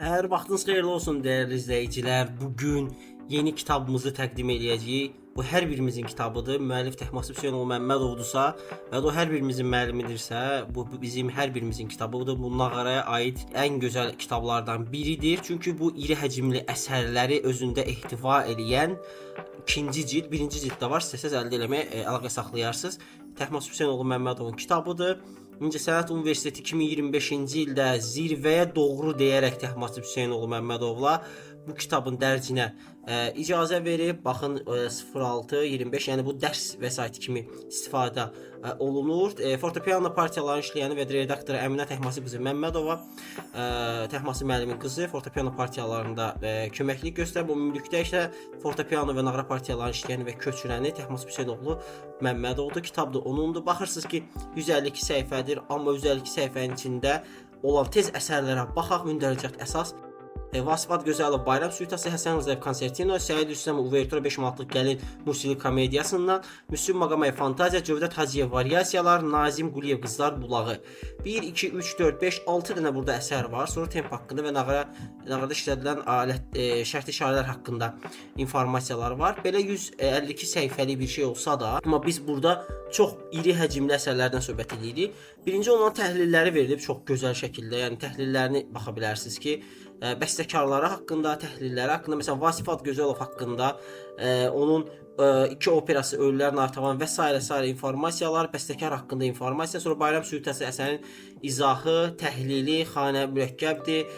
Hər vaxtınız xeyirli olsun dəyərli izləyicilər. Bugün yeni kitabımızı təqdim edəcəyik. Bu hər birimizin kitabıdır. Müəllif Təhmasib Hüseynov Məmmədovdursa və o hər birimizin müəllimidirsə, bu bizim hər birimizin kitabıdır. Bu Nağaraya aid ən gözəl kitablardan biridir. Çünki bu iri həcmli əsərləri özündə ehtiva edən ikinci cild, birinci cilddə var. İstəsəz əldə eləməyə əlaqə saxlayarsınız. Təhmasib Hüseynov Məmmədovun kitabıdır. İncəsənət Universiteti 2025-ci ildə zirvəyə doğru deyərək Təhmasib Hüseynov Məmmədovla bu kitabın dərcinə icazə verib. Baxın 06-25, yəni bu dərs vəsaiti kimi istifadə olunur. Fortepiano partiyalarını işləyəni və redaktoru Əminə Təhmasib qızı Məmmədova, Təhmasib müəllimin qızı fortepiano partiyalarında köməklik göstərib. Ümumilikdə isə fortepiano və nağara partiyalarını işləyəni və köçürəni Təhmasib Hüseynov Məmmədovdur. Kitab da onundur. Baxırsınız ki, 152 səhifədir, amma 152 səhifənin içində olan tez əsərlərə baxaq. Mündəricət əsas Vasifat Gözəlov Bayram Suitası, Həsən Rzayev Konsertino, Səid Hüseynov Uvertura 5 manatlıq Gəlin musiqi komediyasından, Müslüm Maqamayev Fantaziya, Cövdət Hacıyev Variasiyalar, Nazim Quliyev Qızlar Bulağı. 1, 2, 3, 4, 5, 6 dənə burada əsər var. Sonra temp haqqında və nağarada işlədilən şərti işarələr haqqında informasiyalar var. Belə 152 səhifəlik bir şey olsa da, amma biz burada çox iri həcmli əsərlərdən söhbət edirik. Birinci olan təhlilləri verilib çox gözəl şəkildə. Yəni təhlillərini baxa bilərsiniz ki, bəstəkarları haqqında, təhlilləri haqqında, məsələn Vasifat Gözəlov haqqında, onun iki operası Ölülər Nartavan və s. informasiyalar, bəstəkar haqqında informasiya, sonra Bayram Suitası əsərin izahı, təhlili, xanə mürəkkəbdir,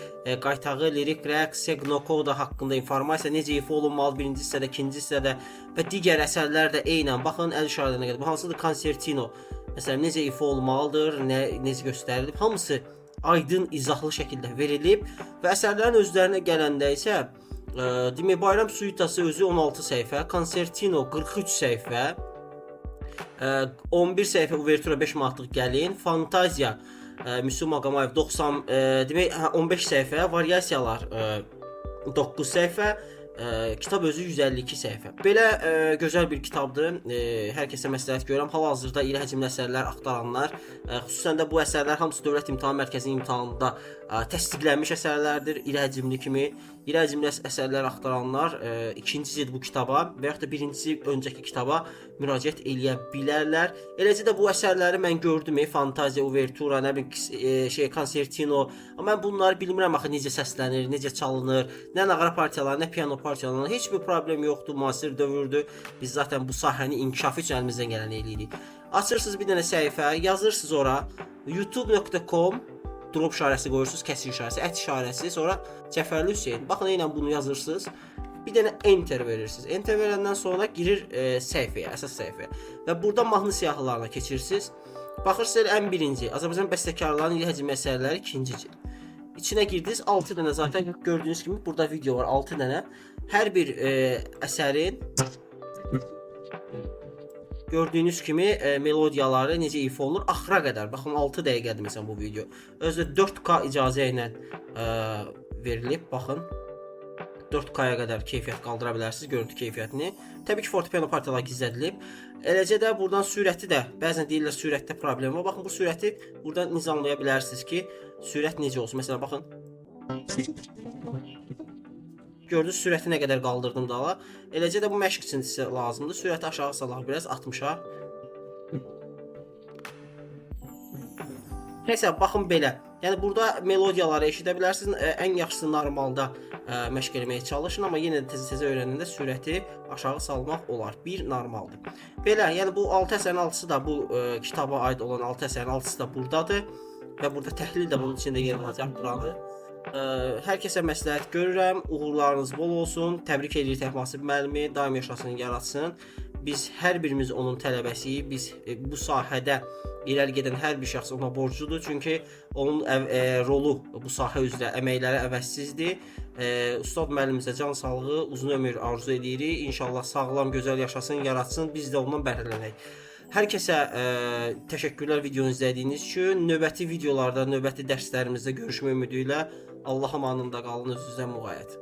qaytağı, lirik rəqs, Segnokoda haqqında informasiya, necə ifa olunmalı birinci hissədə, ikinci hissədə və digər əsərlər də eynən. Baxın, əl işarələrinə qədər. Bu hansıdır? Konsertino. Məsələn, necə ifa olmalıdır, necə göstərilib, hamısı aydın, izahlı şəkildə verilib və əsərlərin özlərinə gələndə isə demək Bayram Suitası özü 16 səhifə, Konsertino 43 səhifə, 11 səhifə Uvertura 5 manatlıq Gəlin, Fantaziya Müslüm Maqamayev 90 demək 15 səhifə, Variasiyalar 9 səhifə, kitab özü 152 səhifə. Belə gözəl bir kitabdır. Hər kəsə məsləhət görürəm. Hal-hazırda iri həcmli əsərlər axtaranlar, xüsusən də bu əsərlər hamısı Dövlət İmtahan Mərkəzinin imtahanında təsdiqlənmiş əsərlərdir. İri həcmli kimi, iri həcmli əsərlər axtaranlar ikinci cild bu kitaba və yaxud da birincisi öncəki kitaba müraciət eləyə bilərlər. Eləcə də bu əsərləri mən gördüm, Fantaziya, Uvertura, nə bilim Konsertino. Amma mən bunları bilmirəm axı necə səslənir, necə çalınır, nə nağara partiyaları, nə piano partiyalarına heç bir problem yoxdur, müasir dövrdür. Biz zaten bu sahəni inkişafı üçün əlimizdən gələni eləyirik. Açırsınız bir dənə səhifə, yazırsınız ora youtube.com drop işarəsi qoyursunuz, kəsir işarəsi, ət işarəsi, sonra Cəfərli Hüseyn. Baxın, eynən bunu yazırsınız. Bir dənə enter verirsiniz. Enter verəndən sonra girir səhifəyə, əsas səhifəyə. Və burada mahnı siyahılarına keçirsiniz. Baxırsınız ən birinci Azərbaycan bəstəkarlarının iri həcmli əsərləri ikinci cild. İçinə girdiniz, 6 dənə zaten gördüyünüz kimi burada video var, 6 dənə. Hər bir əsərin gördüyünüz kimi melodiyaları necə ifa olunur axıra qədər. Baxın 6 dəqiqədir məsələn bu video. Özü 4K icazə ilə verilib. Baxın 4K-ya qədər keyfiyyət qaldıra bilərsiniz, görüntü keyfiyyətini. Təbii ki, fortepiano partiyalar gizlədilib. Eləcə də buradan sürəti də, bəzən deyirlər sürətdə problem var. Baxın bu sürəti buradan nizamlaya bilərsiniz ki, sürət necə olsun. Məsələn baxın. Gördünüz sürəti nə qədər qaldırdım da. Eləcə də bu məşq üçün sizə lazımdır. Sürəti aşağı salaq biraz 60-a. Nəsə baxın belə. Yəni burada melodiyaları eşidə bilərsiniz. Ən yaxşısı normalda məşq etməyə çalışın, amma yenə də tez-tez öyrənəndə sürəti aşağı salmaq olar. Bir normaldır. Belə, yəni bu 6 əsərin 6-sı da bu kitaba aid olan 6 əsərin 6-sı da burdadır və burada təhlil də bunun içində yer alacaq buranı. Hər kəsə məsləhət görürəm. Uğurlarınız bol olsun. Təbrik edirik Təhmasib müəllimi. Daim yaşasın, yaratsın. Biz hər birimiz onun tələbəsiyik. Biz bu sahədə irəli gedən hər bir şəxs ona borcludur. Çünki onun rolu bu sahə üzrə əməkləri əvəzsizdir. Ustad müəllimimizə can sağlığı, uzun ömür arzu edirik. İnşallah sağlam, gözəl yaşasın, yaratsın. Biz də ondan bəhrələnək. Hər kəsə təşəkkürlər videonu izlədiyiniz üçün. Növbəti videolarda, növbəti dərslərimizdə görüşmək ümidi ilə Allah amanında qalın, özünüzə müğayət.